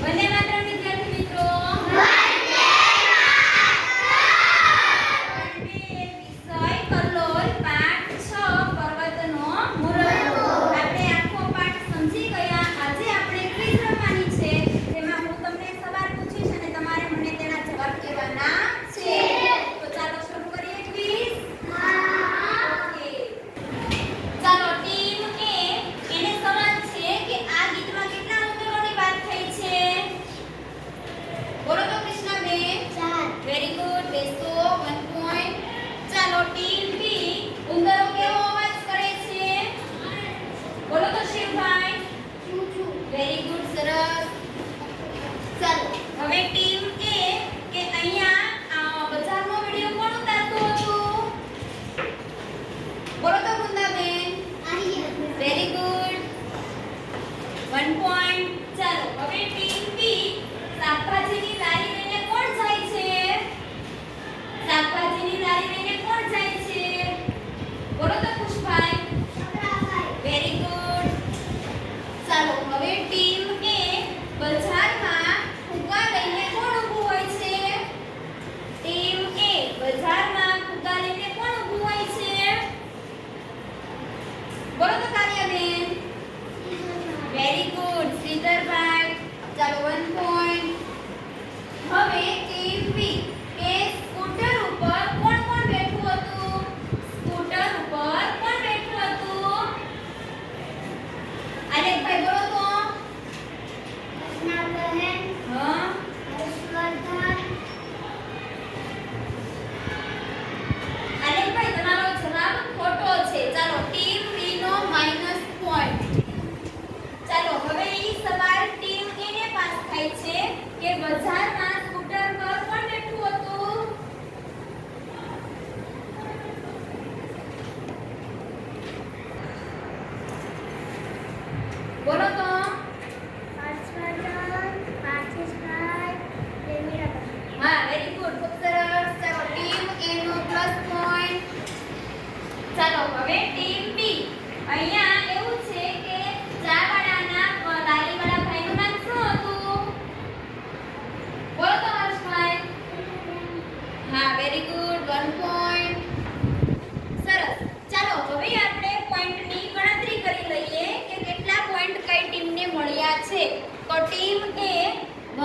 વંદે માતરમ વિદ્યાર્થી મિત્રો. વિષય કલ્લોલ પાઠ 6 પર્વતનો મુરબ્બો. આપણે આખો પાઠ સમજી ગયા. આજે આપણે ક્વિઝ રમવાની છે. તેમાં હું તમને સવાલ પૂછીશ અને તમારે મને તેના જવાબ કહેવાના છે. તો ચાલો શરૂ કરીએ ક્વિઝ. ઓકે. ચાલો ટીમ એ એને સવાલ છે કે આ ગીતમાં કેટલા ઉંદરોની વાત થઈ છે? બોલો તો કૃષ્ણાબેન. 4. Very good. બેસો 1 પોઈન્ટ. ચાલો ટીમ બી ઉંદરો કેવો અવાજ કરે છે? બોલો તો શિવભાઈ. Very good. સરસ. ચાલો હવે ટીમ એ કે અહીંયા બજારનો વિડિયો કોણ ઉતારતું હતું? બોલો તો કુંદાબેન. Very good. 1 પોઈન્ટ. ચાલો હવે ટીમ બી શાકભાજીની લારી લઈને કોણ જાય છે? શાકભાજીની લારી લઈને કોણ જાય છે? બોલો તો ખુશભાઈ. Very good. ચાલો હવે ટીમ એ બજારમાં ફુગ્ગા લઈને કોણ ઊભું હોય છે? ટીમ એ બજારમાં ફુગ્ગા લઈને કોણ ઊભું હોય છે? બોલો તો કાવ્યાબેન. Very good. શ્રીધરભાઈ. ચાલો 1 પોઈન્ટ. હવે ટીમ બી કે સ્કૂટર ઉપર કોણ કોણ બેઠું હતું? સ્કૂટર ઉપર કોણ બેઠું હતું? આલેખભાઈ બોલો તો. હા આલેખભાઈ તમારો જવાબ ખોટો છે. ચાલો ટીમ બી નો માઈનસ પોઈન્ટ. ચાલો હવે ઈ સવાલ ટીમ એ ને પાસ થાય છે કે બજારમાં સ્કૂટર પર કોણ બેઠું હતું? બોલો તો. હા વેરી ગુડ. ખૂબ સરસ. ચાલો ટીમ એ નો પ્લસ પોઈન્ટ. ચાલો હવે ટીમ બી અહીંયા એવું છે કે ચાવાળાના લારીવાળા ભાઈનું નામ શું હતું? બોલો તો હર્ષભાઈ. હા વેરી ગુડ. 1 પોઈન્ટ. સરસ. ચાલો હવે આપણે પોઈન્ટની ગણતરી કરી લઈએ કે કેટલા પોઈન્ટ કઈ ટીમને મળ્યા છે. તો ટીમ એ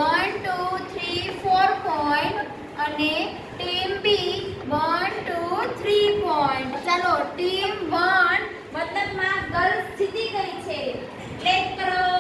1 2 3 4 પોઈન્ટ અને ટીમ બી 1 2 3 પોઈન્ટ. ચાલો ટીમ 1 મતલબમાં ગર્લ્સ જીતી ગઈ છે. ક્લેપ કરો.